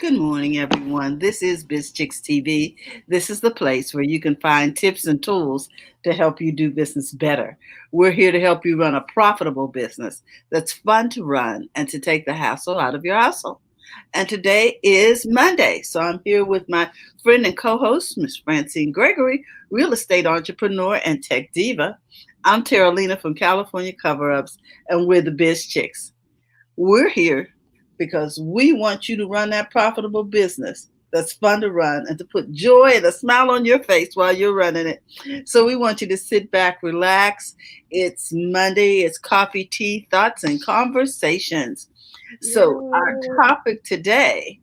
Good morning, everyone. This is Biz Chicks TV. This is the place where you can find tips and tools to help you do business better. We're here to help you run a profitable business that's fun to run and to take the hassle out of your hustle. And today is Monday, so I'm here with my friend and co-host, Miss Francine Gregory, real estate entrepreneur and tech diva. I'm Terralina from California Cover Ups, and we're the Biz Chicks. We're here because we want you to run that profitable business that's fun to run and to put joy and a smile on your face while you're running it. So we want you to sit back, relax. It's Monday, it's coffee, tea, thoughts, and conversations. So our topic today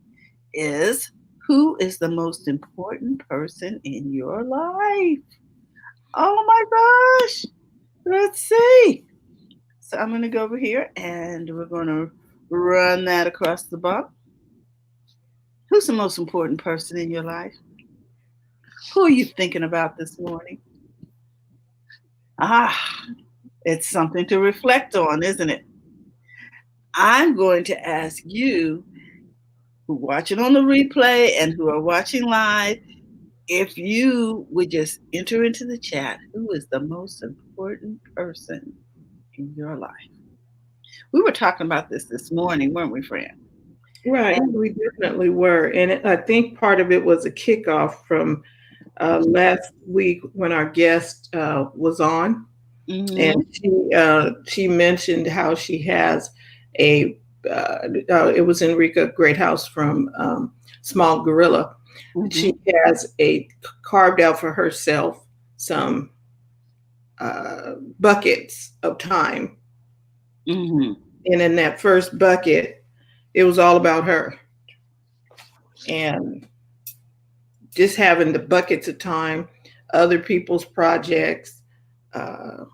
is, who is the most important person in your life? Oh my gosh. Let's see. So I'm going to go over here and we're going to run that across the bar. Who's the most important person in your life? Who are you thinking about this morning? Ah, it's something to reflect on, isn't it? I'm going to ask you, who are watching on the replay and who are watching live, if you would just enter into the chat, who is the most important person in your life? We were talking about this morning, weren't we, Fran? Right, we definitely were. And I think part of it was a kickoff from last week when our guest was on. And Mm-hmm. she mentioned how she has it was Enrica Greathouse from Small Gorilla. Mm-hmm. She has carved out for herself some buckets of time. Mm-hmm. And in that first bucket, it was all about her. And just having the buckets of time, other people's projects, uh,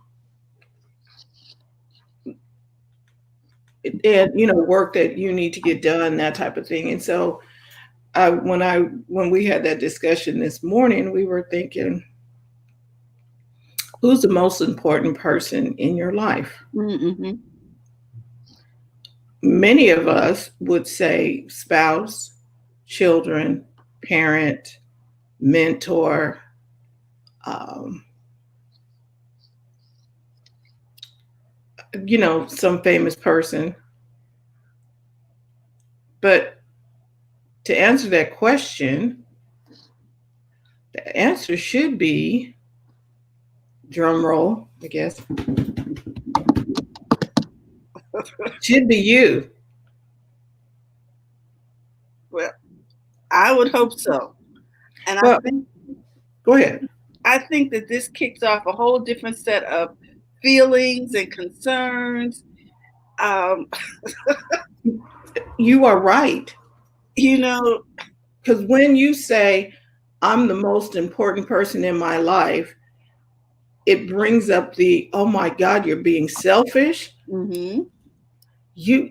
and work that you need to get done, that type of thing. And so, when we had that discussion this morning, we were thinking, who's the most important person in your life? Mm-hmm. Many of us would say spouse, children, parent, mentor, um, some famous person. But to answer that question, the answer should be, drum roll, I guess, should be you. Well, I would hope so. And Well, go ahead. I think that this kicks off a whole different set of feelings and concerns. Um, You are right. you know, Because when you say, I'm the most important person in my life, it brings up oh my God, you're being selfish. mm-hmm, You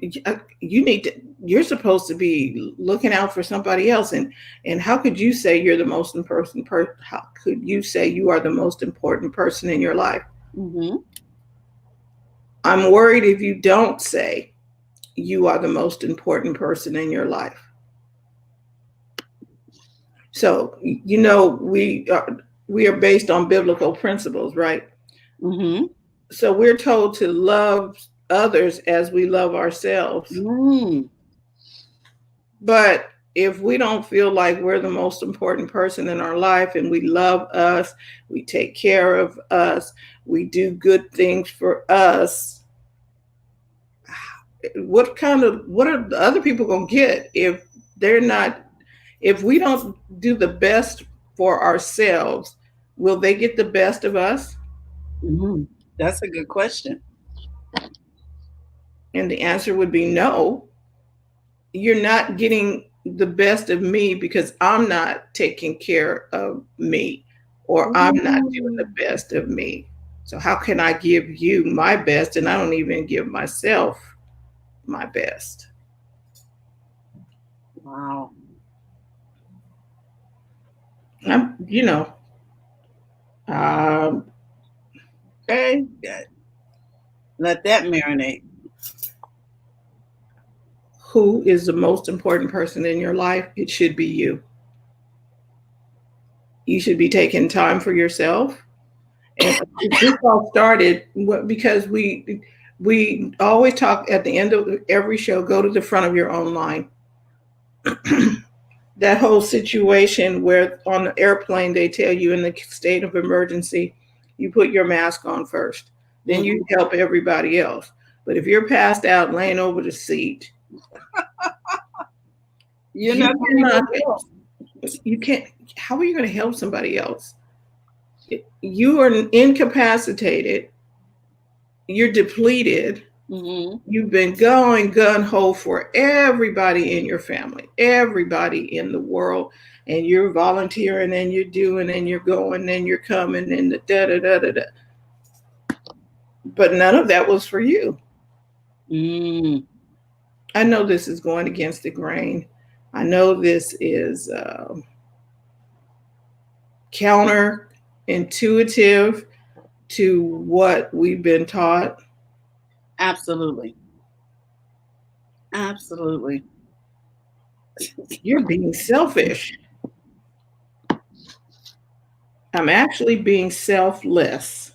need to, you're supposed to be looking out for somebody else. And how could you say you're the most important person? How could you say you are the most important person in your life? mm-hmm. I'm worried if you don't say you are the most important person in your life. So, we are based on biblical principles, right? Mm-hmm. So we're told to love others as we love ourselves. Mm. But if we don't feel like we're the most important person in our life and we love us, we take care of us, we do good things for us, what are the other people going to get if we don't do the best for ourselves? Will they get the best of us? Mm-hmm. That's a good question. And the answer would be no. You're not getting the best of me because I'm not taking care of me, or I'm not doing the Ooh. best of me. So how can I give you my best and I don't even give myself my best? Wow. I'm, you know, um, Okay. Let that marinate. who is the most important person in your life, it should be you. You should be taking time for yourself. And this all started because we always talk at the end of every show, go to the front of your own line. That whole situation where on the airplane they tell you in the state of emergency, you put your mask on first, then you help everybody else. But if you're passed out laying over the seat, you're not going to you can't. How are you going to help somebody else? You are incapacitated. You're depleted. You've been going gun ho for everybody in your family, everybody in the world, and you're volunteering and you're doing and you're going and you're coming and the da da da da da. But none of that was for you. I know this is going against the grain. I know this is counterintuitive to what we've been taught. Absolutely. Absolutely. You're being selfish. I'm actually being selfless.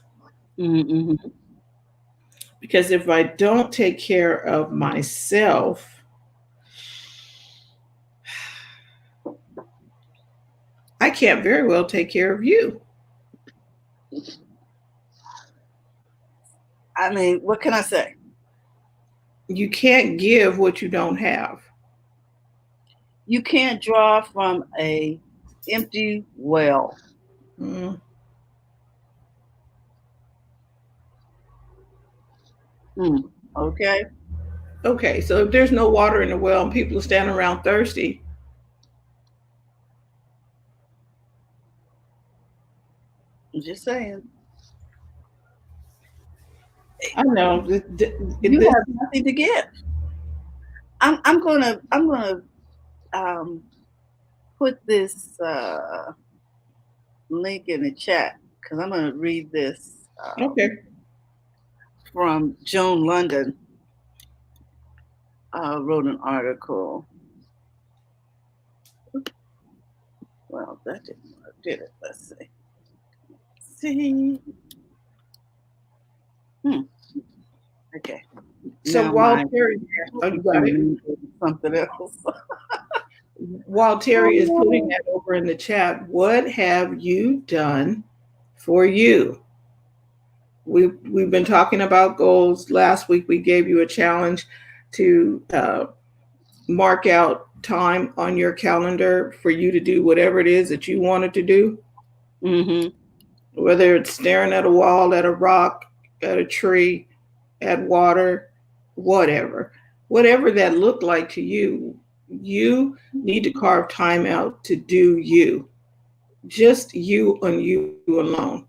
Because if I don't take care of myself, I can't very well take care of you. I mean, what can I say? You can't give what you don't have. You can't draw from an empty well. Okay. Okay, so if there's no water in the well and people are standing around thirsty, I'm just saying. I know you have nothing to give. I'm gonna put this link in the chat because I'm gonna read this. Okay. From Joan London. Wrote an article. Well, that didn't work, did it? Let's see. Okay. So now while Terry, something else. While Terry is putting that over in the chat, what have you done for you? We've been talking about goals. Last week we gave you a challenge to mark out time on your calendar for you to do whatever it is that you wanted to do. Whether it's staring at a wall, at a rock, at a tree, at water, whatever that looked like to you, you need to carve time out to do you. Just you and you alone.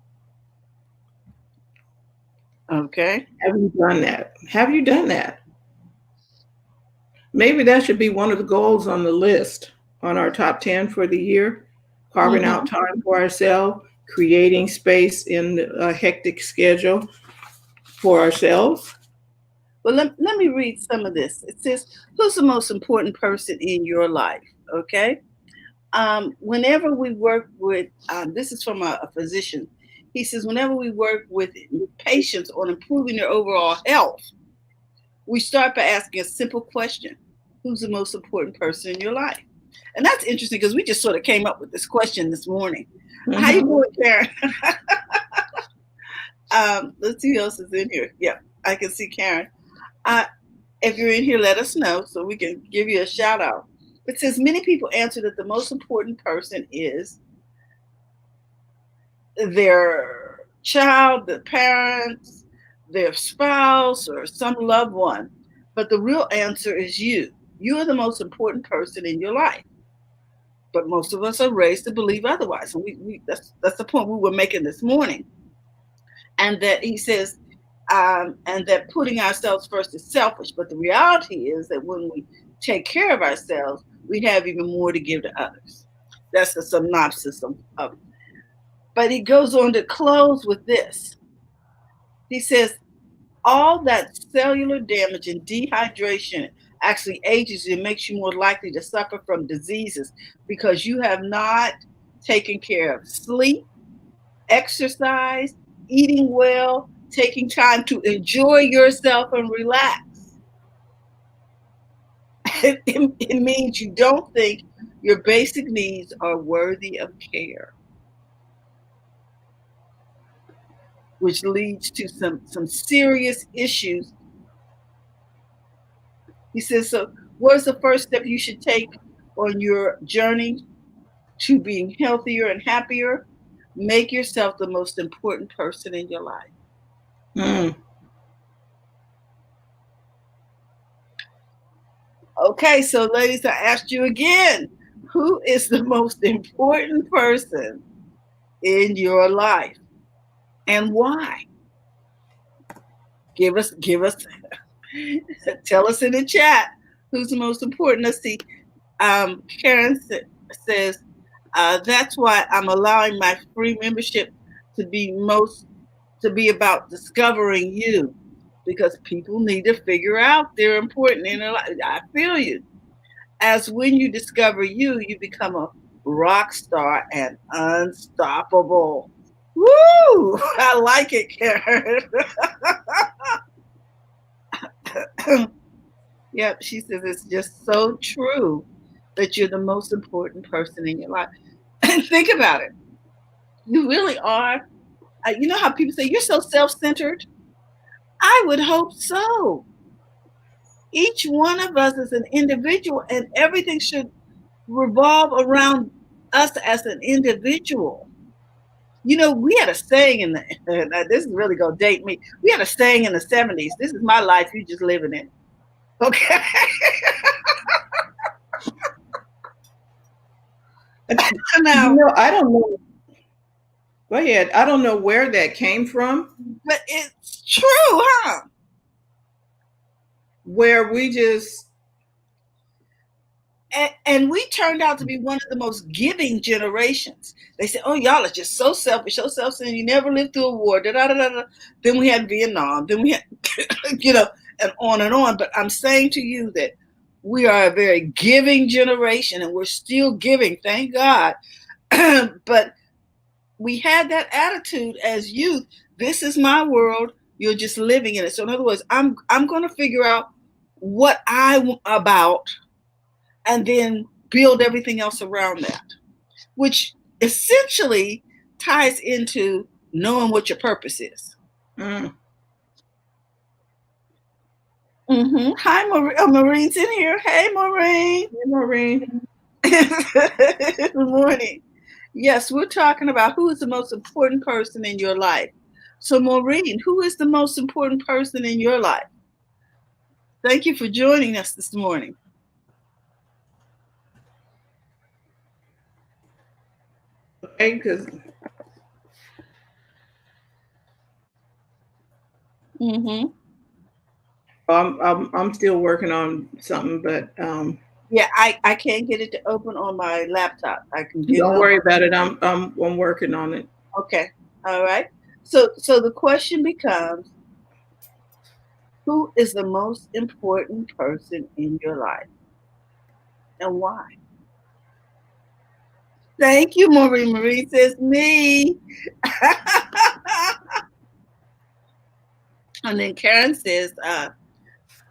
Okay. Have you done that? Have you done that? Maybe that should be one of the goals on the list on our top 10 for the year. Carving out time for ourselves, creating space in a hectic schedule for ourselves. Well, let me read some of this. It says, who's the most important person in your life? Okay. Whenever we work with, this is from a physician. He says, whenever we work with patients on improving their overall health, we start by asking a simple question. Who's the most important person in your life? And that's interesting because we just sort of came up with this question this morning. How you doing, Karen? Let's see who else is in here. Yeah, I can see Karen. If you're in here, let us know so we can give you a shout out. It says many people answer that the most important person is their child, their parents, their spouse, or some loved one. But the real answer is you. You are the most important person in your life. But most of us are raised to believe otherwise. And that's the point we were making this morning. And that he says, and that putting ourselves first is selfish. But the reality is that when we take care of ourselves, we have even more to give to others. That's the synopsis of it. But he goes on to close with this. He says, all that cellular damage and dehydration actually ages you and makes you more likely to suffer from diseases because you have not taken care of sleep, exercise, eating well, taking time to enjoy yourself and relax. It means you don't think your basic needs are worthy of care, which leads to some serious issues. He says, so what's the first step you should take on your journey to being healthier and happier? Make yourself the most important person in your life. Mm. Okay, so ladies, I asked you again, who is the most important person in your life and why? Give us, tell us in the chat who's the most important. Let's see. Karen says, that's why I'm allowing my free membership to be about discovering you, because people need to figure out they're important in their life. I feel you. As when you discover you, you become a rock star and unstoppable. Woo! I like it, Karen. Yep, she says it's just so true that you're the most important person in your life. Think about it. You really are. You know how people say you're so self-centered? I would hope so. Each one of us is an individual, and everything should revolve around us as an individual. You know, we had a saying in this is really going to date me. We had a saying in the 70s, this is my life, you just living in it. Okay. Now, I don't know. Go ahead. I don't know where that came from. But it's true, huh? Where we just... And we turned out to be one of the most giving generations. They said, oh, y'all are just so selfish, so self-centered. You never lived through a war. Da, da, da, da. Then we had Vietnam. Then we had, and on and on. But I'm saying to you that we are a very giving generation, and we're still giving, thank God. But we had that attitude as youth. This is my world. You're just living in it. So in other words, I'm going to figure out what I'm about and then build everything else around that, which essentially ties into knowing what your purpose is. Mm. Mm-hmm. Hi, Maureen's in here. Hey, Maureen. Hey, Maureen. Good morning. Yes, we're talking about who is the most important person in your life. So, Maureen, who is the most important person in your life? Thank you for joining us this morning. Okay, because I'm still working on something, but yeah, I can't get it to open on my laptop. I can get don't worry about it. I'm working on it. Okay. All right. So the question becomes, who is the most important person in your life and why? Thank you, Maureen. Maureen says me. And then Karen says,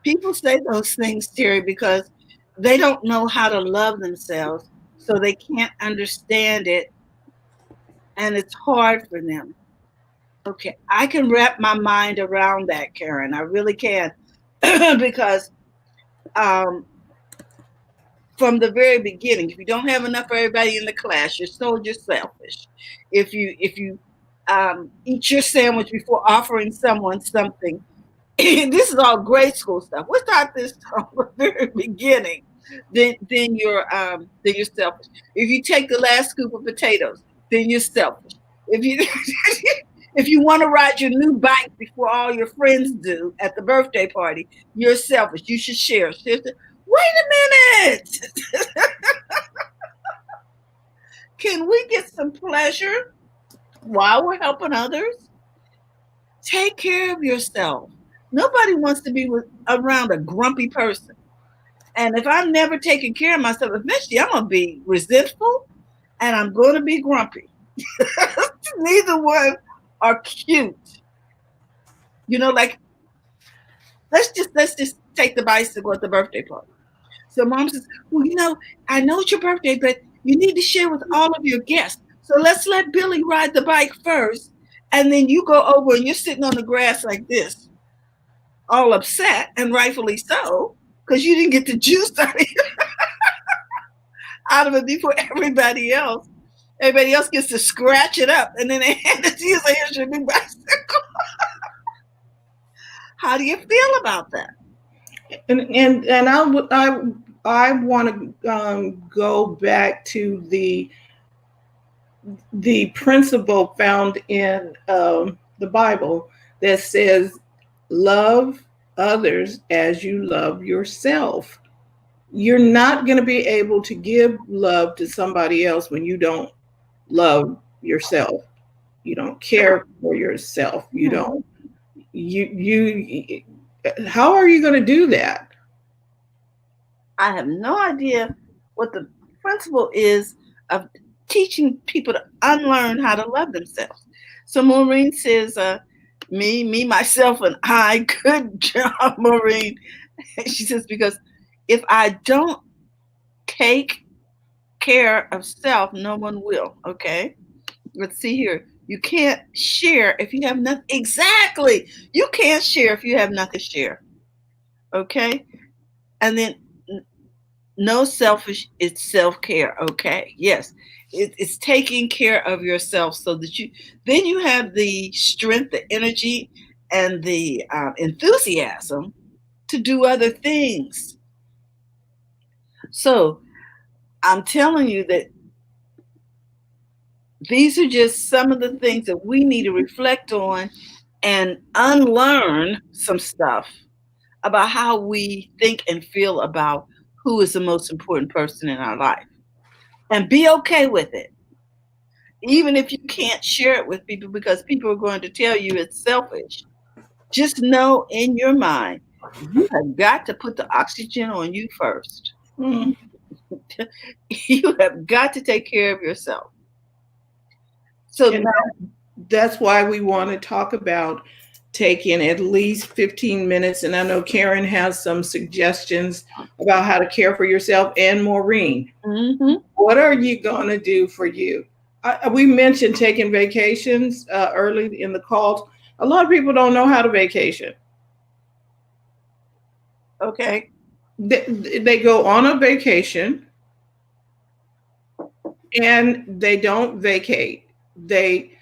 people say those things, Terry, because they don't know how to love themselves, so they can't understand it, and it's hard for them. Okay, I can wrap my mind around that, Karen. I really can, because from the very beginning, if you don't have enough for everybody in the class, you're selfish. If you eat your sandwich before offering someone something, this is all grade school stuff. We'll start this from the very beginning. Then you're selfish. If you take the last scoop of potatoes, then you're selfish. If you if you want to ride your new bike before all your friends do at the birthday party, you're selfish. You should share. Wait a minute. Can we get some pleasure while we're helping others? Take care of yourself. Nobody wants to be around a grumpy person. And if I'm never taking care of myself, eventually I'm going to be resentful and I'm going to be grumpy. Neither one are cute. You know, like let's just take the bicycle at the birthday party. So mom says, well, I know it's your birthday, but you need to share with all of your guests. So let's let Billy ride the bike first. And then you go over and you're sitting on the grass like this, all upset, and rightfully so, because you didn't get the juice out of it before everybody else. Everybody else gets to scratch it up, and then they hand it to you. So here's your new bicycle. How do you feel about that? And I want to go back to the principle found in the Bible that says, "Love others as you love yourself." You're not going to be able to give love to somebody else when you don't love yourself. You don't care for yourself. You don't. You. How are you going to do that? I have no idea what the principle is of teaching people to unlearn how to love themselves. So Maureen says, me, myself, and I. Good job, Maureen. She says, because if I don't take care of self, no one will. Okay. Let's see here. You can't share if you have nothing. Exactly. You can't share if you have nothing to share. Okay. And then no selfish, it's self-care. Okay. Yes. It's taking care of yourself so that then you have the strength, the energy, and the enthusiasm to do other things. So I'm telling you that these are just some of the things that we need to reflect on and unlearn some stuff about how we think and feel about who is the most important person in our life, and be okay with it. Even if you can't share it with people because people are going to tell you it's selfish, just know in your mind, you have got to put the oxygen on you first. Mm. You have got to take care of yourself. So And that's why we want to talk about taking at least 15 minutes. And I know Karen has some suggestions about how to care for yourself, and Maureen. What are you going to do for you? We mentioned taking vacations early in the call. A lot of people don't know how to vacation. Okay. They go on a vacation and they don't vacate. They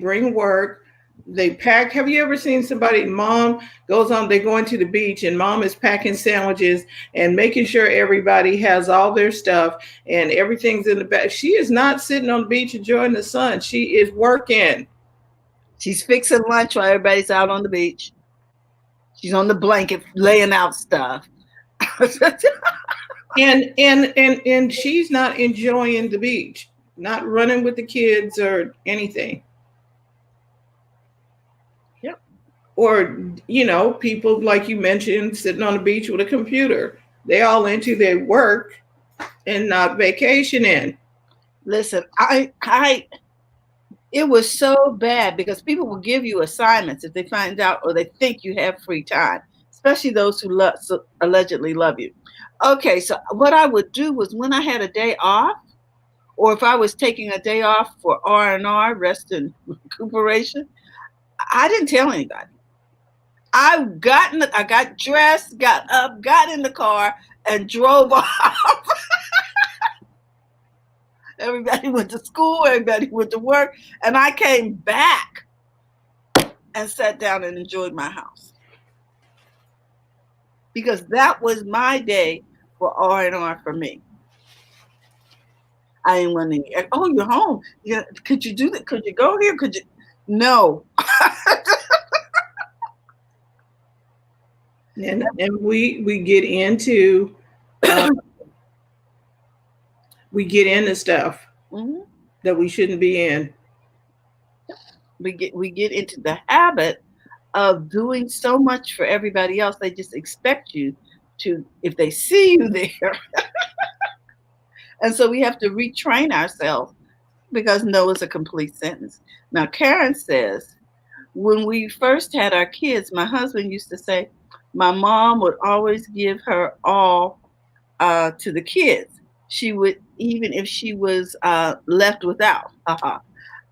bring work, they pack. Have you ever seen somebody, mom goes on, they go into the beach and mom is packing sandwiches and making sure everybody has all their stuff and everything's in the bag. She is not sitting on the beach enjoying the sun. She is working. She's fixing lunch while everybody's out on the beach. She's on the blanket laying out stuff. and she's not enjoying the beach, not running with the kids or anything. Yep. Or, people like you mentioned sitting on the beach with a computer. They all into their work and not vacationing. Listen, it was so bad because people will give you assignments if they find out or they think you have free time, especially those who allegedly love you. Okay, so what I would do was when I had a day off, or if I was taking a day off for R&R, rest and recuperation, I didn't tell anybody. I got dressed, got up, got in the car, and drove off. Everybody went to school, everybody went to work, and I came back and sat down and enjoyed my house. Because that was my day for R&R for me. I didn't want to, oh, you're home. Yeah, could you do that? Could you go here? Could you? No. And we get into stuff that we shouldn't be in. We get into the habit of doing so much for everybody else. They just expect you to if they see you there. And so we have to retrain ourselves because no is a complete sentence. Now, Karen says, when we first had our kids, my husband used to say, my mom would always give her all to the kids. She would, even if she was left without,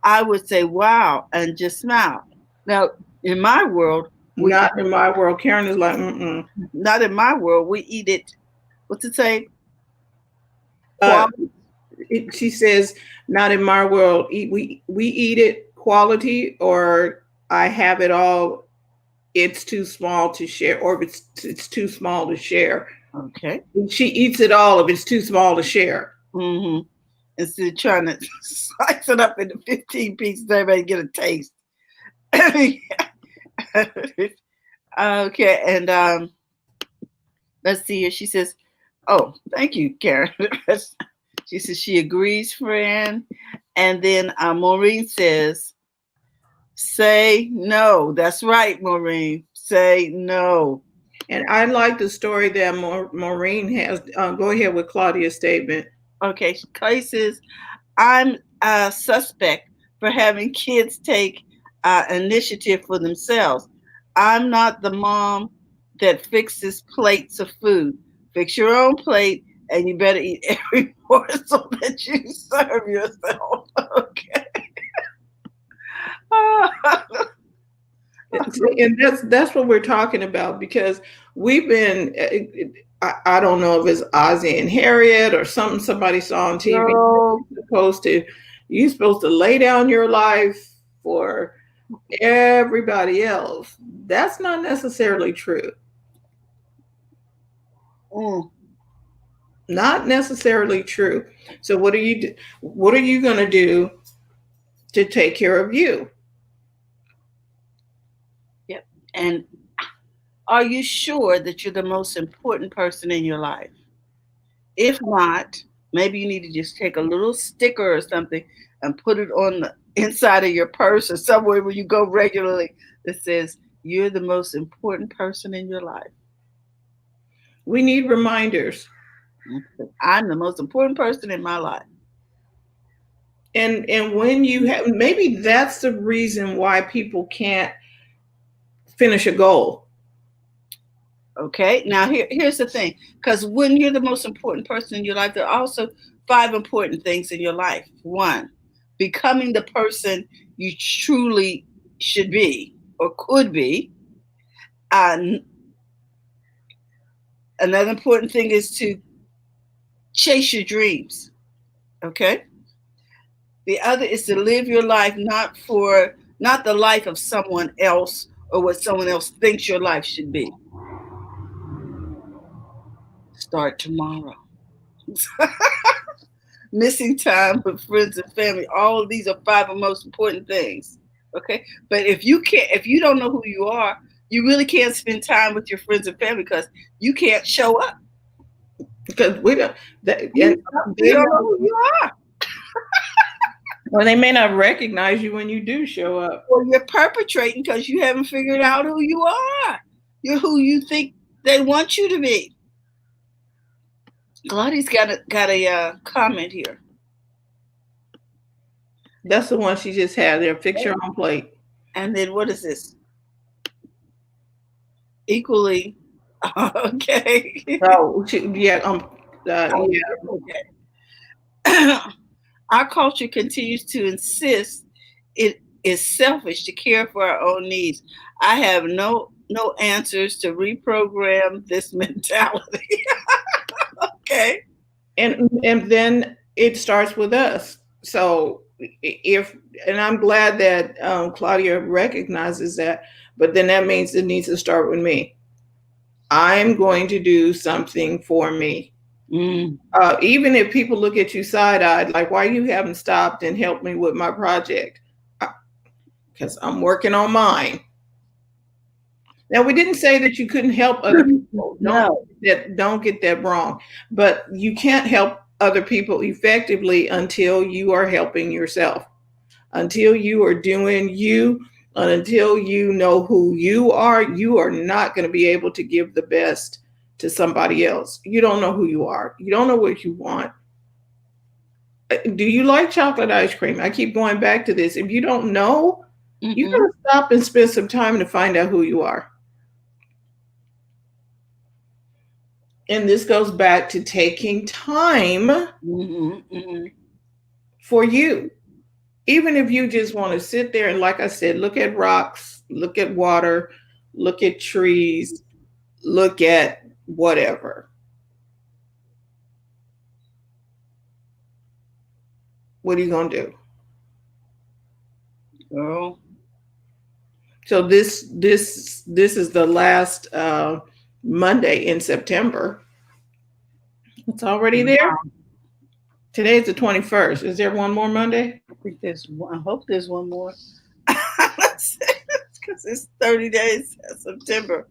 I would say, wow, and just smile. Now, in my world, Not in my world. Karen is like, not in my world, we eat it, what's it say? She says, not in my world. We eat it quality, or I have it all. It's too small to share, or it's too small to share. Okay. She eats it all if it's too small to share. Mm-hmm. Instead of trying to slice it up into 15 pieces, everybody get a taste. Okay, and let's see here. She says, oh, thank you, Karen. She says she agrees, friend. And then Maureen says, say no. That's right, Maureen. Say no. And I like the story that Maureen has. Go ahead with Claudia's statement. Okay, Clay says, I'm a suspect for having kids take initiative for themselves. I'm not the mom that fixes plates of food. Fix your own plate, and you better eat every morsel that you serve yourself. Okay. And that's what we're talking about, because we've been, I don't know if it's Ozzie and Harriet or something somebody saw on TV. No. You're supposed to lay down your life for everybody else. That's not necessarily true. Not necessarily true. So what are you going to do to take care of you? Yep. And are you sure that you're the most important person in your life? If not, maybe you need to just take a little sticker or something and put it on the inside of your purse or somewhere where you go regularly that says you're the most important person in your life. We need reminders. I'm the most important person in my life. And when you have, maybe that's the reason why people can't finish a goal. Okay, now here's the thing, because when you're the most important person in your life, there are also 5 important things in your life. 1, becoming the person you truly should be or could be. Another important thing is to chase your dreams. Okay. The other is to live your life not the life of someone else or what someone else thinks your life should be. Start tomorrow. Missing time with friends and family. All of these are 5 of the most important things. Okay. But if you don't know who you are, you really can't spend time with your friends and family because you can't show up. Because you don't know who you are. Well, they may not recognize you when you do show up. Well, you're perpetrating because you haven't figured out who you are. You're who you think they want you to be. Claudia's got a comment here. That's the one she just had there. Fix your own plate. And then what is this? Equally, okay. Oh, yeah. Yeah. Okay. Our culture continues to insist it is selfish to care for our own needs. I have no answers to reprogram this mentality. Okay. And then it starts with us. So and I'm glad that Claudia recognizes that, but then that means it needs to start with me. I'm going to do something for me. Even if people look at you side-eyed, like, why you haven't stopped and helped me with my project? Because I'm working on mine. Now, we didn't say that you couldn't help other people. No. Don't get that wrong. But you can't help other people effectively until you are helping yourself, until you are doing you, and until you know who you are not going to be able to give the best to somebody else. You don't know who you are. You don't know what you want. Do you like chocolate ice cream? I keep going back to this. If you don't know, you got to stop and spend some time to find out who you are. And this goes back to taking time for you. Even if you just want to sit there and, like I said, look at rocks, look at water, look at trees, look at whatever. What are you going to do? Girl. So this is the last Monday in September. It's already there. Today's the 21st. Is there one more Monday? I think there's one. I hope there's one more. Because it's 30 days of September.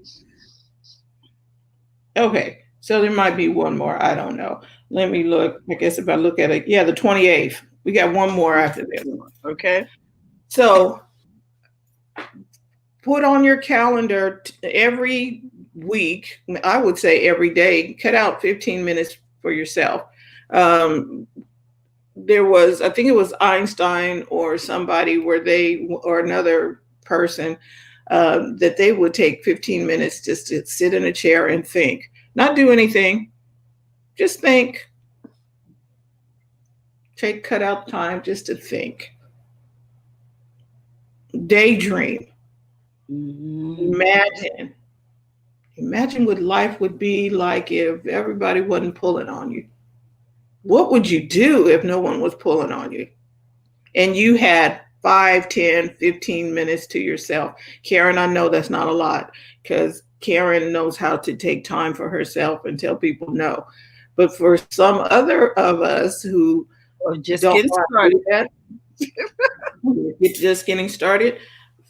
Okay, so there might be one more. I don't know. Let me look. I guess if I look at it, yeah, the 28th. We got one more after this. Okay. So put on your calendar every week. I would say every day. Cut out 15 minutes for yourself. There was, I think it was Einstein or somebody where or another person, that they would take 15 minutes just to sit in a chair and think, not do anything, just think. Cut out time just to think. Daydream. Imagine what life would be like if everybody wasn't pulling on you. What would you do if no one was pulling on you? And you had 5, 10, 15 minutes to yourself. Karen, I know that's not a lot because Karen knows how to take time for herself and tell people no. But for some other of us who just getting started, just getting started,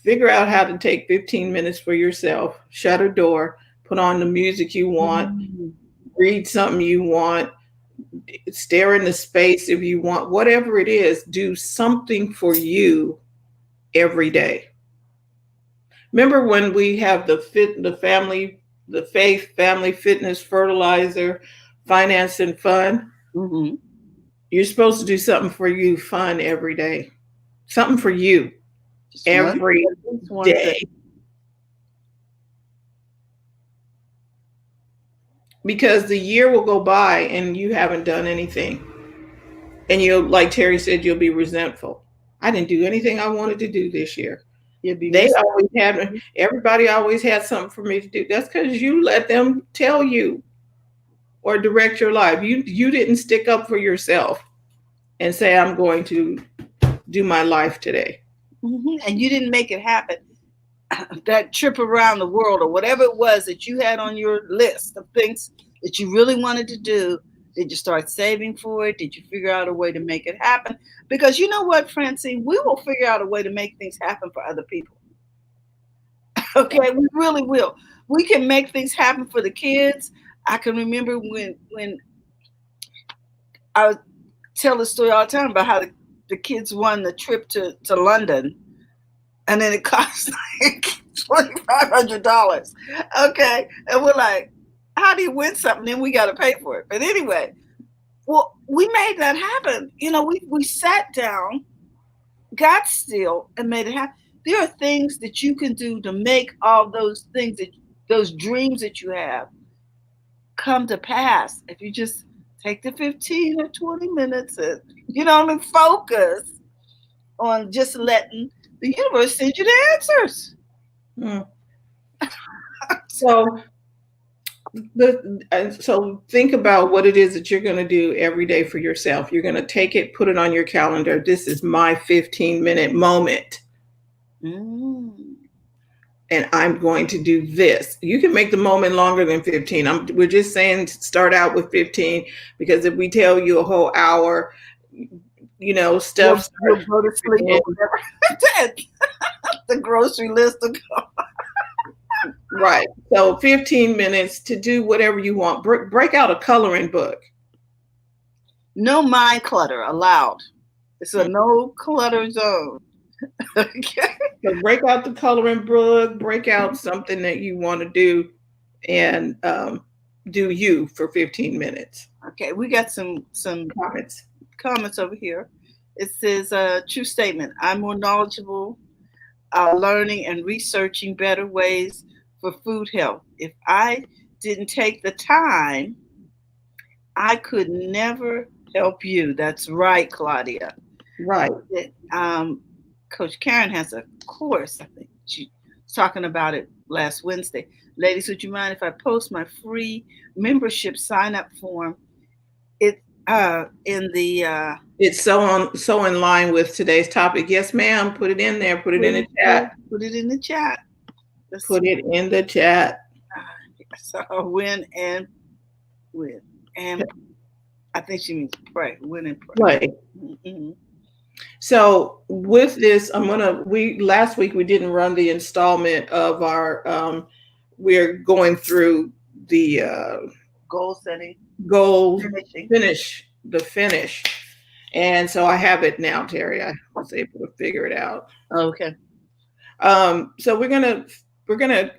figure out how to take 15 minutes for yourself, shut a door, put on the music you want, read something you want, stare into space if you want, whatever it is, do something for you every day. Remember when we have the faith, family, fitness, fertilizer, finance, and fun? You're supposed to do something for you, fun every day. Something for you every day. Because the year will go by and you haven't done anything. And you'll, like Terry said, you'll be resentful. I didn't do anything I wanted to do this year. Everybody always had something for me to do. That's because you let them tell you or direct your life. You didn't stick up for yourself and say, I'm going to do my life today. And you didn't make it happen. That trip around the world or whatever it was that you had on your list of things that you really wanted to do, did you start saving for it? Did you figure out a way to make it happen? Because you know what, Francine, we will figure out a way to make things happen for other people. Okay, we really will. We can make things happen for the kids. I can remember when I would tell the story all the time about how the kids won the trip to London. And then it cost like $2,500. Okay. And we're like, how do you win something? Then we got to pay for it. But anyway, well, we made that happen. You know, we sat down, got still, and made it happen. There are things that you can do to make all those things, those dreams that you have come to pass. If you just take the 15 or 20 minutes and, focus on just letting the universe send you the answers. So think about what it is that you're going to do every day for yourself. You're going to take it, put it on your calendar. This is my 15-minute moment. And I'm going to do this. You can make the moment longer than 15. We're just saying start out with 15 because if we tell you a whole hour, stuff. You'll go to sleep or whatever. The grocery list will go. Right. So 15 minutes to do whatever you want. Break out a coloring book. No mind clutter allowed. It's a no clutter zone. Okay. So break out the coloring book, break out something that you want to do and do you for 15 minutes. Okay, we got some comments over here. It says, true statement. I'm more knowledgeable, learning and researching better ways for food health. If I didn't take the time, I could never help you. That's right, Claudia. Right. Coach Karen has a course. I think she was talking about it last Wednesday. Ladies, would you mind if I post my free membership sign up form? It in the it's so in line with today's topic. Yes, ma'am. Put it in there. Put it in the chat. Put it in the chat. Put it in the chat. So win and I think she means pray. Win and pray. Right. Mm-hmm. So with this, last week we didn't run the installment of our we're going through the goal setting, finish. And so I have it now, Terry. I was able to figure it out. Okay. So we're gonna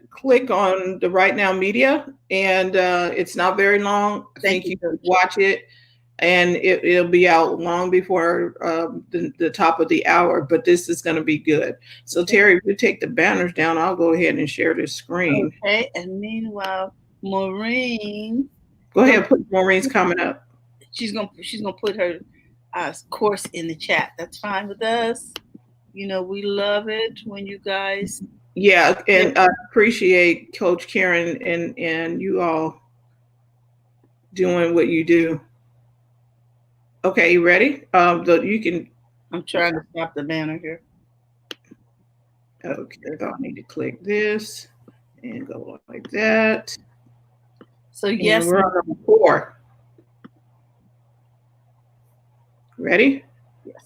click on the Right Now Media, and it's not very long. I think you can watch it, and it'll be out long before the top of the hour. But this is going to be good. So Terry, if you take the banners down, I'll go ahead and share this screen. Okay. And meanwhile, Maureen, go ahead. Put Maureen's comment up. She's gonna put her course in the chat. That's fine with us. You know, we love it when you guys. Yeah, and I appreciate Coach Karen and you all doing what you do. Okay, you ready? You can. I'm trying to stop the banner here. Okay, so I need to click this and go like that. So yes, and we're on number 4. Ready? Yes.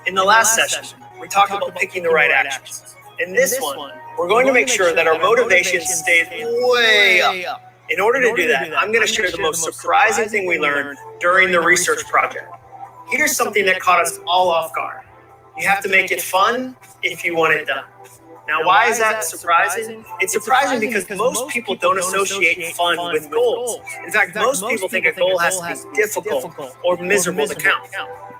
In the last session, we talked about picking the right actions. In this one, we're going to make sure that our motivation stays way up. In order to do that, I'm going to share the most surprising thing we learned during the research project. Here's something that caught us all off guard. You have to make it fun if you want it done. Now, why is that surprising? It's surprising because most people don't associate fun with goals. In fact, most people think a goal has to be difficult or miserable to count.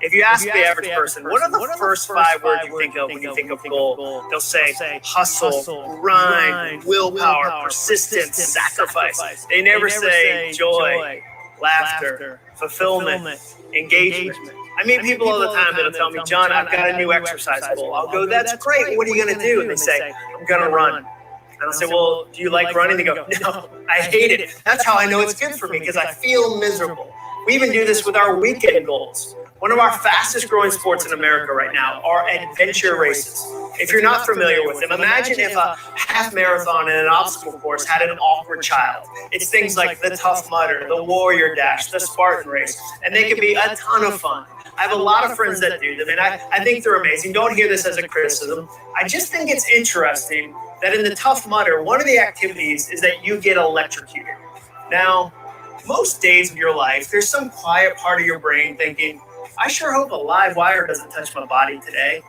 If you ask the average person, what are the first 5 words you think of when you think of goal? They'll say hustle, grind, willpower, persistence, sacrifice. They never say joy, laughter, fulfillment, engagement. I meet people all the time that'll tell me, John, I've got a new exercise goal. I'll go, that's great. What are you going to do? And they say, I'm going to run. And I'll say, well, do you like running? They go, no, I hate it. That's how I know it's good for me, because I feel miserable. We even do this with our weekend goals. One of our fastest growing sports in America right now are adventure races. If you're not familiar with them, imagine if a half marathon and an obstacle course had an awkward child. It's things like the Tough Mudder, the Warrior Dash, the Spartan Race, and they can be a ton of fun. I have a lot of friends that do them, and I think they're amazing. Don't hear this as a criticism. I just think it's interesting that in the Tough Mudder, one of the activities is that you get electrocuted. Now, most days of your life, there's some quiet part of your brain thinking, I sure hope a live wire doesn't touch my body today.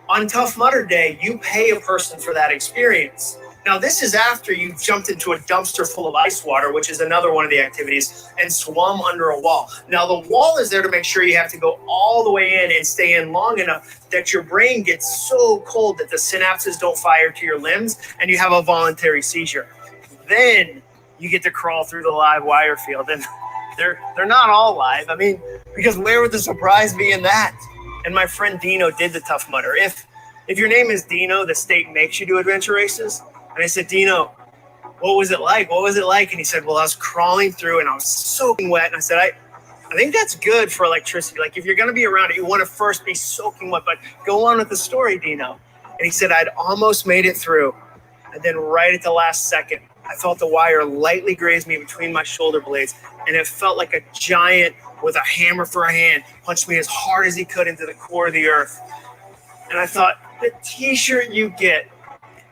On Tough Mudder Day, you pay a person for that experience. Now, this is after you've jumped into a dumpster full of ice water, which is another one of the activities, and swum under a wall. Now, the wall is there to make sure you have to go all the way in and stay in long enough that your brain gets so cold that the synapses don't fire to your limbs and you have a voluntary seizure. Then you get to crawl through the live wire field. And they're not all live. I mean, because where would the surprise be in that? And my friend Dino did the Tough Mudder. If your name is Dino, the state makes you do adventure races. And I said, Dino, what was it like? What was it like? And he said, well, I was crawling through and I was soaking wet. And I said, I think that's good for electricity. Like if you're going to be around it, you want to first be soaking wet, but go on with the story, Dino. And he said, I'd almost made it through. And then right at the last second, I felt the wire lightly graze me between my shoulder blades, and it felt like a giant with a hammer for a hand punched me as hard as he could into the core of the earth. And I thought, the t-shirt you get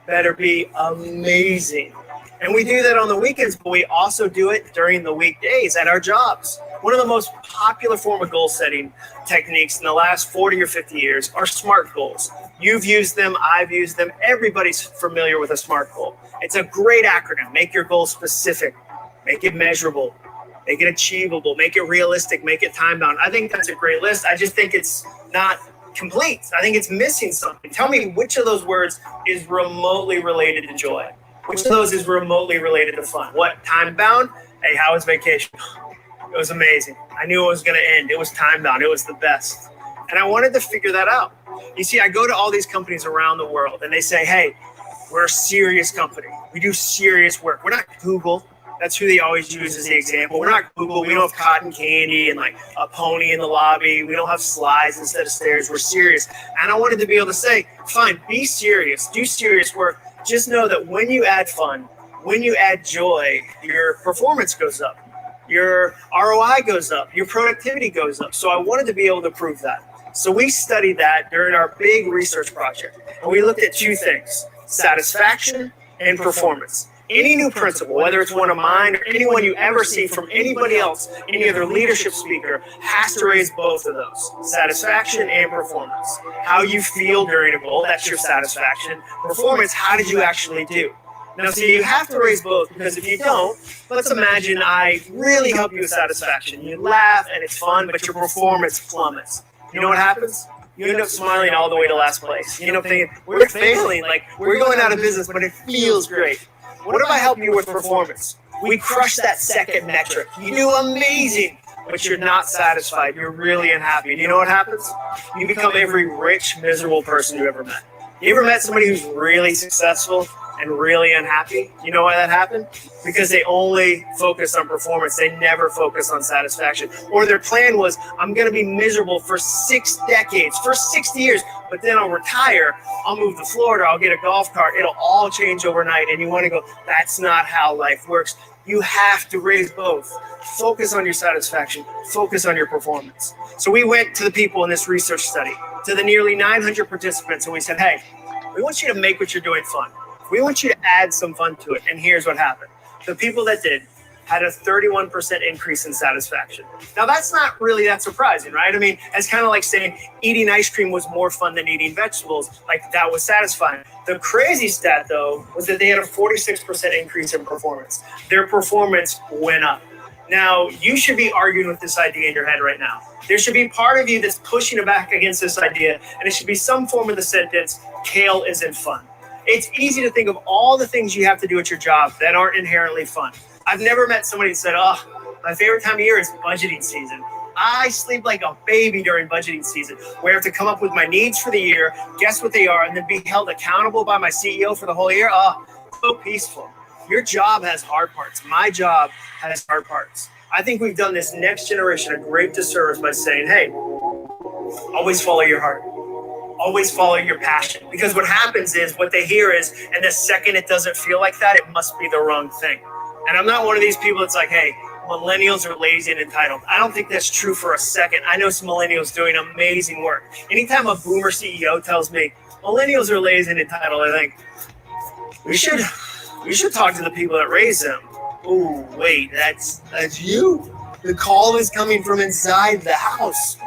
better be amazing. And we do that on the weekends, but we also do it during the weekdays at our jobs. One of the most popular form of goal setting techniques in the last 40 or 50 years are SMART goals. You've used them, I've used them. Everybody's familiar with a SMART goal. It's a great acronym. Make your goal specific, make it measurable, make it achievable, make it realistic, make it time bound. I think that's a great list. I just think it's not complete. I think it's missing something. Tell me which of those words is remotely related to joy. Which of those is remotely related to fun? What, time bound? Hey, how was vacation? It was amazing. I knew it was going to end. It was time bound. It was the best. And I wanted to figure that out. You see, I go to all these companies around the world and they say, hey, we're a serious company. We do serious work. We're not Google. That's who they always use as the example. We're not Google. We don't have cotton candy and like a pony in the lobby. We don't have slides instead of stairs. We're serious. And I wanted to be able to say, fine, be serious. Do serious work. Just know that when you add fun, when you add joy, your performance goes up. Your ROI goes up. Your productivity goes up. So I wanted to be able to prove that. So we studied that during our big research project. And we looked at two things, satisfaction and performance. Any new principle, whether it's one of mine or anyone you ever see from anybody else, any other leadership speaker, has to raise both of those, satisfaction and performance. How you feel during a goal, that's your satisfaction. Performance, how did you actually do? Now, see, you have to raise both, because if you don't, let's imagine I really help you with satisfaction. You laugh and it's fun, but your performance plummets. You know what happens? You end up smiling all the way to last place. You end up thinking, we're failing, like we're going out of business, but it feels great. What if I help you with performance? We crush that second metric. You do amazing, but you're not satisfied. You're really unhappy. And you know what happens? You become every rich, miserable person you ever met. You ever met somebody who's really successful and really unhappy? You know why that happened? Because they only focus on performance. They never focus on satisfaction. Or their plan was, I'm going to be miserable for 6 decades, for 60 years, but then I'll retire. I'll move to Florida. I'll get a golf cart. It'll all change overnight. And you want to go, that's not how life works. You have to raise both. Focus on your satisfaction. Focus on your performance. So we went to the people in this research study, to the nearly 900 participants, and we said, hey, we want you to make what you're doing fun. We want you to add some fun to it. And here's what happened. The people that did had a 31% increase in satisfaction. Now, that's not really that surprising, right? I mean, it's kind of like saying eating ice cream was more fun than eating vegetables. Like, that was satisfying. The crazy stat, though, was that they had a 46% increase in performance. Their performance went up. Now, you should be arguing with this idea in your head right now. There should be part of you that's pushing back against this idea, and it should be some form of the sentence, kale isn't fun. It's easy to think of all the things you have to do at your job that aren't inherently fun. I've never met somebody that said, oh, my favorite time of year is budgeting season. I sleep like a baby during budgeting season, where I have to come up with my needs for the year, guess what they are, and then be held accountable by my CEO for the whole year. Oh, so peaceful. Your job has hard parts. My job has hard parts. I think we've done this next generation a great disservice by saying, hey, always follow your heart. Always follow your passion. Because what happens is, what they hear is, and the second it doesn't feel like that, it must be the wrong thing. And I'm not one of these people that's like, hey, millennials are lazy and entitled. I don't think that's true for a second. I know some millennials doing amazing work. Anytime a boomer CEO tells me millennials are lazy and entitled, I think we should talk to the people that raised them. Oh, wait, that's you? The call is coming from inside the house.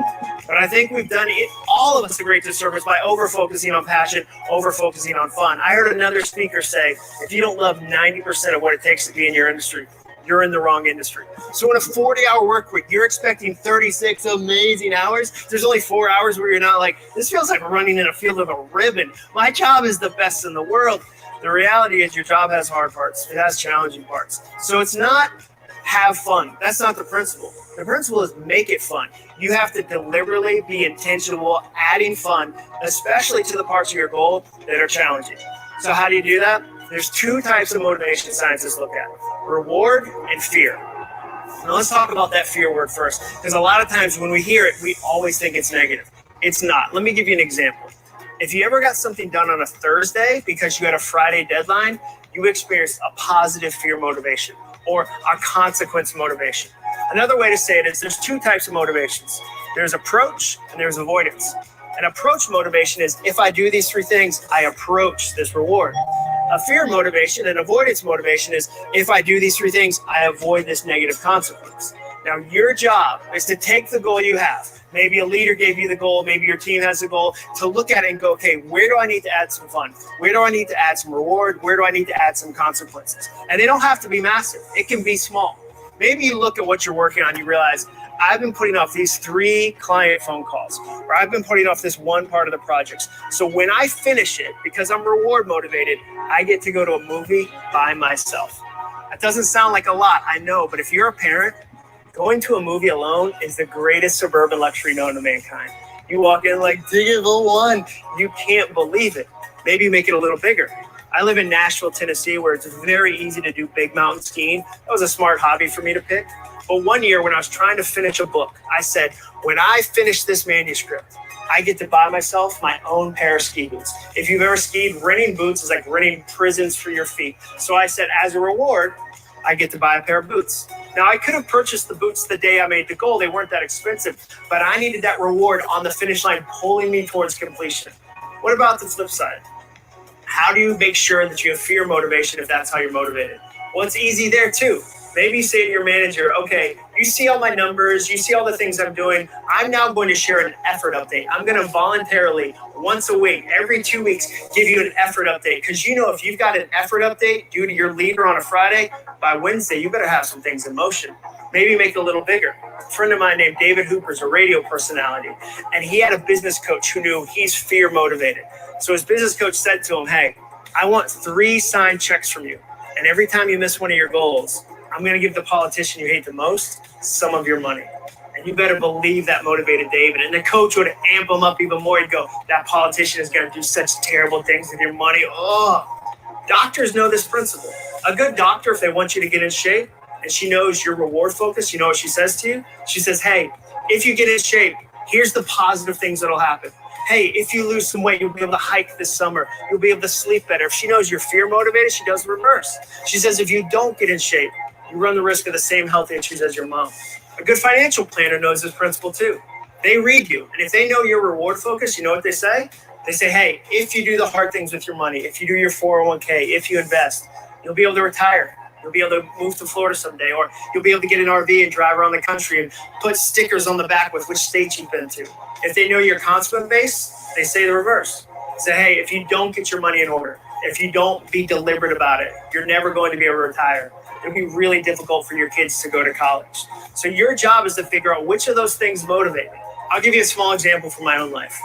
But I think we've done all of us a great disservice by over-focusing on passion, over-focusing on fun. I heard another speaker say, if you don't love 90% of what it takes to be in your industry, you're in the wrong industry. So in a 40-hour work week, you're expecting 36 amazing hours. There's only 4 hours where you're not like, this feels like running in a field of a ribbon. My job is the best in the world. The reality is your job has hard parts. It has challenging parts. So it's not have fun. That's not the principle. The principle is make it fun. You have to deliberately be intentional, adding fun, especially to the parts of your goal that are challenging. So how do you do that? There's 2 types of motivation scientists look at, reward and fear. Now let's talk about that fear word first, because a lot of times when we hear it, we always think it's negative. It's not. Let me give you an example. If you ever got something done on a Thursday because you had a Friday deadline, you experienced a positive fear motivation or a consequence motivation. Another way to say it is there's two types of motivations. There's approach and there's avoidance. An approach motivation is if I do these three things, I approach this reward. A fear motivation and avoidance motivation is if I do these three things, I avoid this negative consequence. Now, your job is to take the goal you have. Maybe a leader gave you the goal, maybe your team has a goal, to look at it and go, okay, where do I need to add some fun? Where do I need to add some reward? Where do I need to add some consequences? And they don't have to be massive. It can be small. Maybe you look at what you're working on, you realize, I've been putting off these 3 client phone calls, or I've been putting off this one part of the projects. So when I finish it, because I'm reward motivated, I get to go to a movie by myself. That doesn't sound like a lot, I know, but if you're a parent, going to a movie alone is the greatest suburban luxury known to mankind. You walk in like, ticket for one. You can't believe it. Maybe make it a little bigger. I live in Nashville, Tennessee, where it's very easy to do big mountain skiing. That was a smart hobby for me to pick. But one year when I was trying to finish a book, I said, when I finish this manuscript, I get to buy myself my own pair of ski boots. If you've ever skied, renting boots is like renting prisons for your feet. So I said, as a reward, I get to buy a pair of boots. Now, I could have purchased the boots the day I made the goal. They weren't that expensive, but I needed that reward on the finish line pulling me towards completion. What about the flip side? How do you make sure that you have fear motivation if that's how you're motivated? Well, it's easy there too. Maybe you say to your manager, okay, you see all my numbers, you see all the things I'm doing. I'm now going to share an effort update. I'm going to voluntarily, once a week, every 2 weeks, give you an effort update. Because you know if you've got an effort update due to your leader on a Friday, by Wednesday, you better have some things in motion. Maybe make it a little bigger. A friend of mine named David Hooper is a radio personality, and he had a business coach who knew he's fear motivated. So his business coach said to him, hey, I want 3 signed checks from you. And every time you miss one of your goals, I'm going to give the politician you hate the most some of your money. And you better believe that motivated David. And the coach would amp him up even more. He'd go, that politician is going to do such terrible things with your money. Oh, doctors know this principle. A good doctor, if they want you to get in shape, and she knows you're reward focused, you know what she says to you? She says, hey, if you get in shape, here's the positive things that'll happen. Hey, if you lose some weight, you'll be able to hike this summer. You'll be able to sleep better. If she knows you're fear motivated, she does the reverse. She says, if you don't get in shape, you run the risk of the same health issues as your mom. A good financial planner knows this principle too. They read you. And if they know you're reward focused, you know what they say? They say, hey, if you do the hard things with your money, if you do your 401k, if you invest, you'll be able to retire. You'll be able to move to Florida someday, or you'll be able to get an RV and drive around the country and put stickers on the back with which states you've been to. If they know you're consequence based, they say the reverse. Say, hey, if you don't get your money in order, if you don't be deliberate about it, you're never going to be able to retire. It'll be really difficult for your kids to go to college. So your job is to figure out which of those things motivate me. I'll give you a small example from my own life.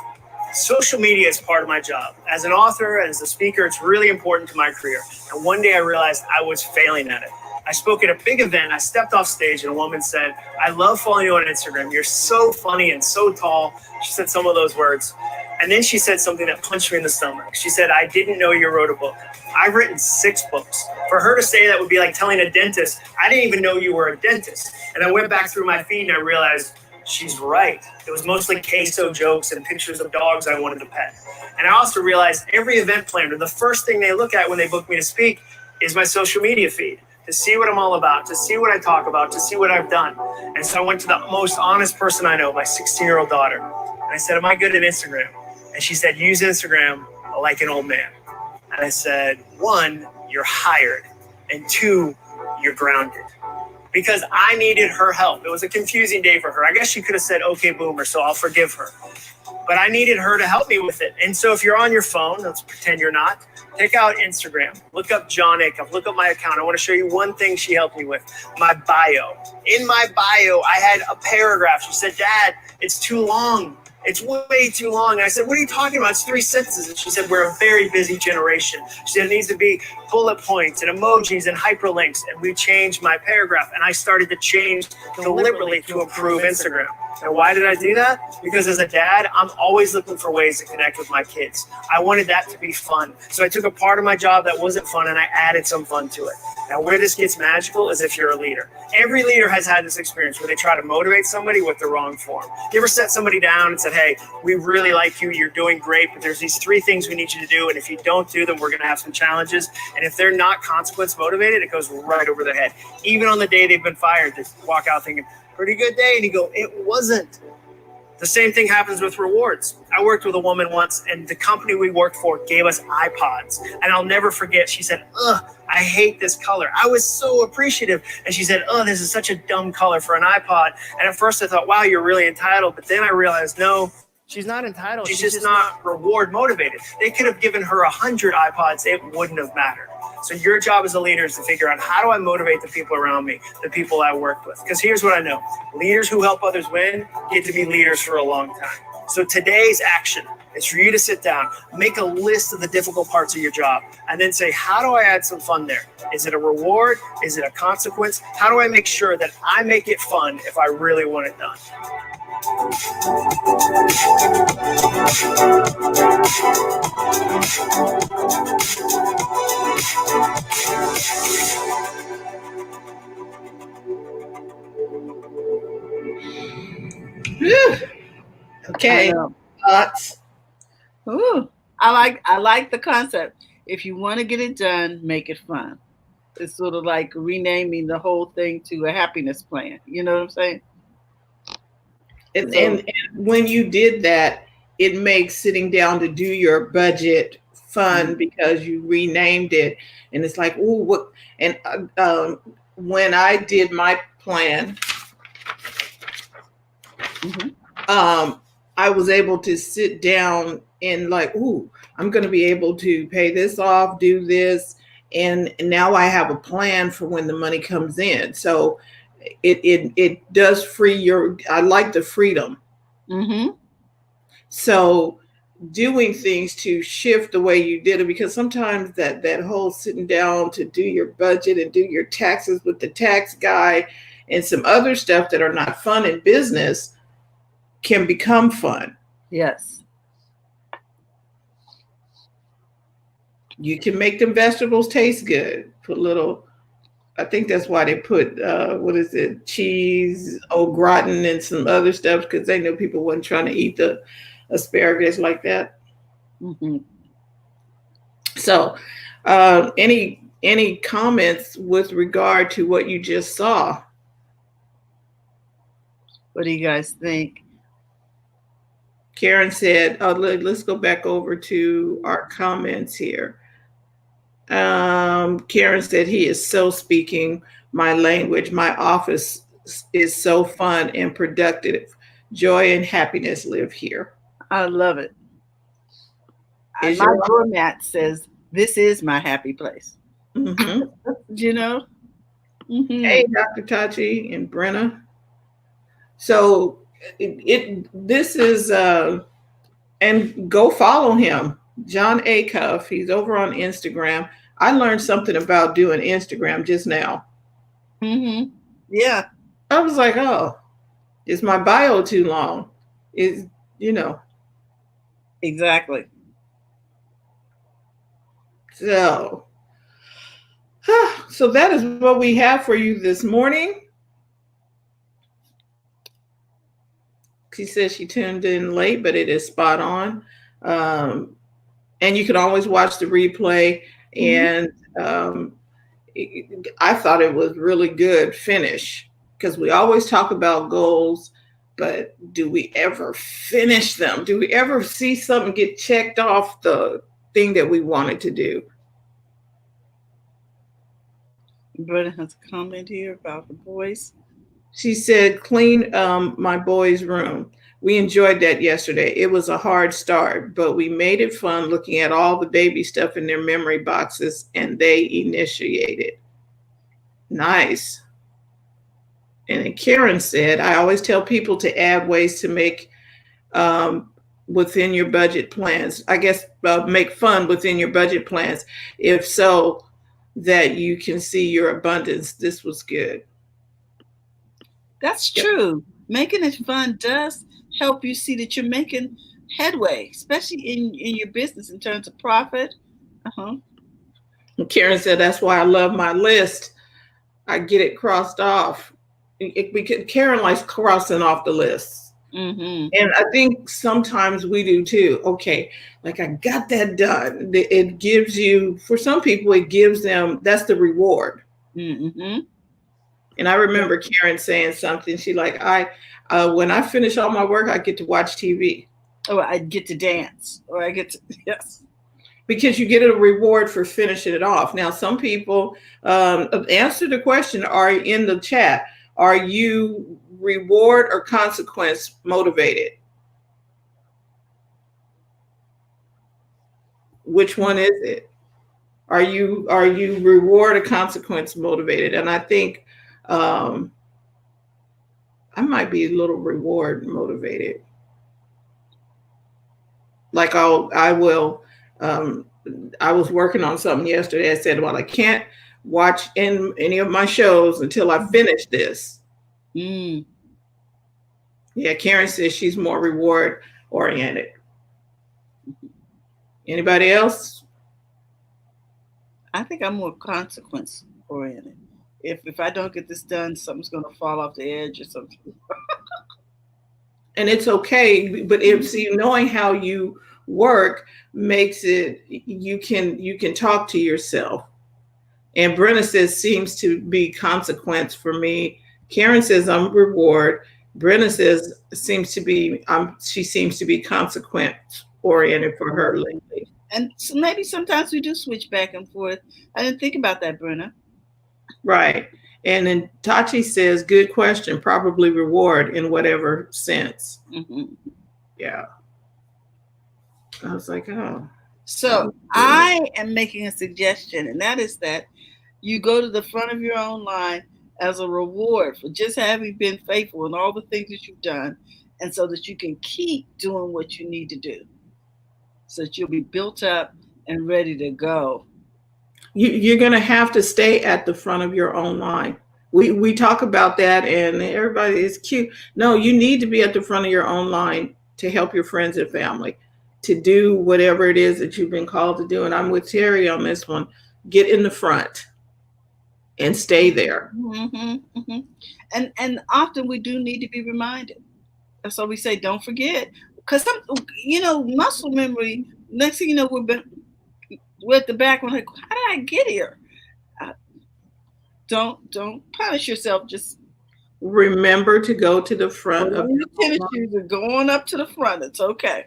Social media is part of my job. As an author, as a speaker, it's really important to my career. And one day I realized I was failing at it. I spoke at a big event. I stepped off stage and a woman said, I love following you on Instagram. You're so funny and so tall. She said some of those words. And then she said something that punched me in the stomach. She said, I didn't know you wrote a book. I've written 6 books. For her to say that would be like telling a dentist, I didn't even know you were a dentist. And I went back through my feed and I realized she's right. It was mostly queso jokes and pictures of dogs I wanted to pet. And I also realized every event planner, the first thing they look at when they book me to speak is my social media feed, to see what I'm all about, to see what I talk about, to see what I've done. And so I went to the most honest person I know, my 16-year-old daughter. And I said, am I good at Instagram? And she said, use Instagram like an old man. And I said, 1, you're hired. And 2, you're grounded. Because I needed her help. It was a confusing day for her. I guess she could have said, okay, boomer, so I'll forgive her. But I needed her to help me with it. And so if you're on your phone, let's pretend you're not, take out Instagram, look up John Acuff, look up my account. I want to show you one thing she helped me with, my bio. In my bio, I had a paragraph. She said, Dad, it's too long. It's way too long. And I said, what are you talking about? It's 3 sentences. And she said, we're a very busy generation. She said, it needs to be bullet points and emojis and hyperlinks. And we changed my paragraph. And I started to change deliberately to improve Instagram. And why did I do that? Because as a dad, I'm always looking for ways to connect with my kids. I wanted that to be fun. So I took a part of my job that wasn't fun and I added some fun to it. Now, where this gets magical is if you're a leader. Every leader has had this experience where they try to motivate somebody with the wrong form. You ever set somebody down and said, hey, we really like you, you're doing great, but there's these 3 things we need you to do, and if you don't do them, we're going to have some challenges. And if they're not consequence motivated, it goes right over their head. Even on the day they've been fired, they walk out thinking, pretty good day, and you go, it wasn't. The same thing happens with rewards. I worked with a woman once, and the company we worked for gave us iPods. And I'll never forget, she said, I hate this color. I was so appreciative. And she said, this is such a dumb color for an iPod. And at first I thought, wow, you're really entitled. But then I realized, no, she's not entitled. She's just not reward motivated. They could have given her 100 iPods. It wouldn't have mattered. So your job as a leader is to figure out, how do I motivate the people around me, the people I work with? Because here's what I know. Leaders who help others win get to be leaders for a long time. So today's action is for you to sit down, make a list of the difficult parts of your job, and then say, how do I add some fun there? Is it a reward? Is it a consequence? How do I make sure that I make it fun if I really want it done? Okay. Thoughts? Ooh, I like the concept. If you want to get it done, make it fun. It's sort of like renaming the whole thing to a happiness plan. You know what I'm saying? And when you did that, it makes sitting down to do your budget fun because you renamed it. And it's like, ooh, what? And when I did my plan, I was able to sit down and like, ooh, I'm going to be able to pay this off, do this. And now I have a plan for when the money comes in. So it does free I like the freedom. So doing things to shift the way you did it, because sometimes that whole sitting down to do your budget and do your taxes with the tax guy and some other stuff that are not fun in business can become fun. Yes. You can make them vegetables taste good. Put little, I think that's why they put, cheese, au gratin, and some other stuff, because they know people weren't trying to eat the asparagus like that. So any comments with regard to what you just saw? What do you guys think? Karen said, let's go back over to our comments here. Karen said, he is so speaking my language. My office is so fun and productive. Joy and happiness live here. I love it. My doormat says, this is my happy place. You know? Hey, Dr. Tachi and Brenna. So this is, and go follow him, John Acuff. He's over on Instagram. I learned something about doing Instagram just now. Yeah. I was like, oh, is my bio too long? Exactly. So that is what we have for you this morning. She says she tuned in late, but it is spot on. And you can always watch the replay. And I thought it was really good finish, because we always talk about goals, but do we ever finish them? Do we ever see something get checked off the thing that we wanted to do? Brenda has a comment here about the boys. She said, clean my boys' room. We enjoyed that yesterday. It was a hard start, but we made it fun looking at all the baby stuff in their memory boxes, and they initiated. Nice. And then Karen said, I always tell people to add ways to make within your budget plans. I guess make fun within your budget plans. If so, that you can see your abundance. This was good. That's true. Making it fun does help you see that you're making headway, especially in your business in terms of profit. Uh-huh. Karen said, that's why I love my list. I get it crossed off. Karen likes crossing off the list. Mm-hmm. And I think sometimes we do too. Okay, like I got that done. It gives you, for some people, it gives them, that's the reward. Mm-hmm. And I remember Karen saying something. She like, when I finish all my work, I get to watch TV. Or I get to dance, or I get to, yes. Because you get a reward for finishing it off. Now, some people answer the question are in the chat. Are you reward or consequence motivated? Which one is it? Are you reward or consequence motivated? And I think I might be a little reward motivated. Like I was working on something yesterday. I said, well, I can't watch any of my shows until I finish this. Mm. Yeah, Karen says she's more reward oriented. Anybody else? I think I'm more consequence oriented. If I don't get this done, something's going to fall off the edge or something. And it's okay, but knowing how you work makes it, you can talk to yourself. And Brenna says seems to be consequence for me. Karen says I'm reward. Brenna says she seems to be consequence oriented for her lately. And so maybe sometimes we do switch back and forth. I didn't think about that, Brenna. Right. And then Tachi says, good question, probably reward in whatever sense. Mm-hmm. Yeah. I was like, oh. So I am making a suggestion, and that is that you go to the front of your own line as a reward for just having been faithful in all the things that you've done, and so that you can keep doing what you need to do, so that you'll be built up and ready to go. You're going to have to stay at the front of your own line. We talk about that, and everybody is cute. No, you need to be at the front of your own line to help your friends and family, to do whatever it is that you've been called to do. And I'm with Terry on this one. Get in the front and stay there. Mm-hmm, mm-hmm. And often we do need to be reminded. That's why we say, don't forget. Because, muscle memory, next thing you know, we're at the back. We're like, how did I get here? Don't punish yourself. Just remember to go to the front of your tennis shoes are going up to the front. It's okay.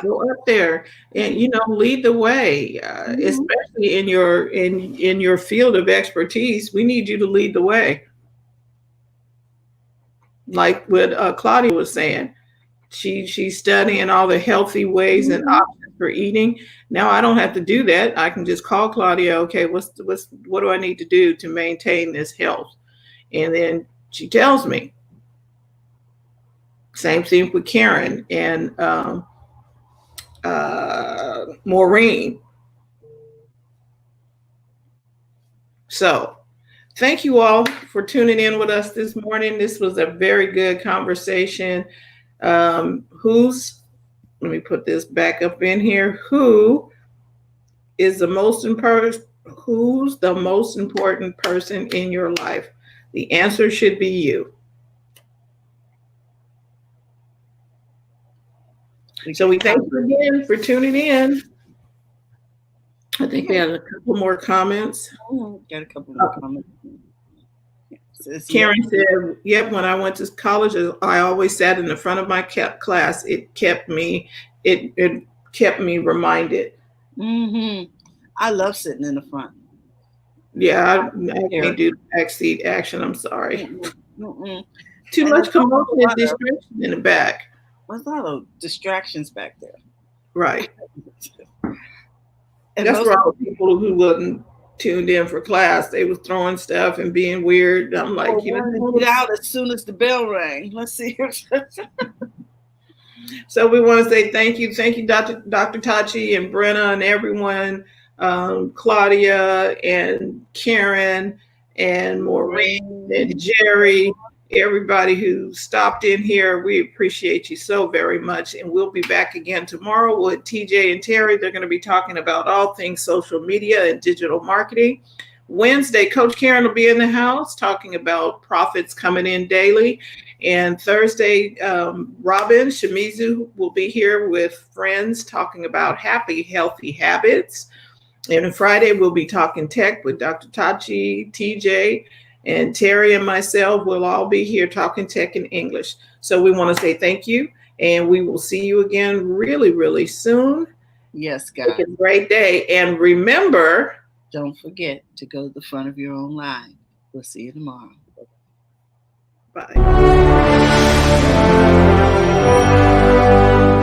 Go up there and lead the way, especially in your field of expertise. We need you to lead the way. Like what Claudia was saying, she's studying all the healthy ways and options for eating. Now I don't have to do that. I can just call Claudia. Okay, what do I need to do to maintain this health? And then she tells me. Same thing with Karen and Maureen. So thank you all for tuning in with us this morning. This was a very good conversation. Let me put this back up in here. Who's the most important person in your life? The answer should be you. So we thank you again for tuning in. I think we had a couple more comments. Got a couple more comments. Karen said, yep, when I went to college, I always sat in the front of my class. It kept me reminded. Mm-hmm. I love sitting in the front. Yeah, I can't do backseat action. I'm sorry. Mm-hmm. Too much commotion and distraction in the back. There's a lot of distractions back there. Right. That's why people who wasn't tuned in for class, they was throwing stuff and being weird. I'm like, get out as soon as the bell rang. Let's see. So we want to say thank you, Dr. Tachi and Brenna and everyone, Claudia and Karen and Maureen and Jerry everybody who stopped in here. We appreciate you so very much. And we'll be back again tomorrow with TJ and Terry. They're going to be talking about all things social media and digital marketing. Wednesday, Coach Karen will be in the house talking about profits coming in daily. And Thursday, Robin Shimizu will be here with friends talking about happy, healthy habits. And on Friday, we'll be talking tech with Dr. Tachi, TJ, and Terry and myself will all be here talking tech in English. So we want to say thank you, and we will see you again really, really soon. Yes, guys. Have a great day. And remember, don't forget to go to the front of your own line. We'll see you tomorrow. Bye.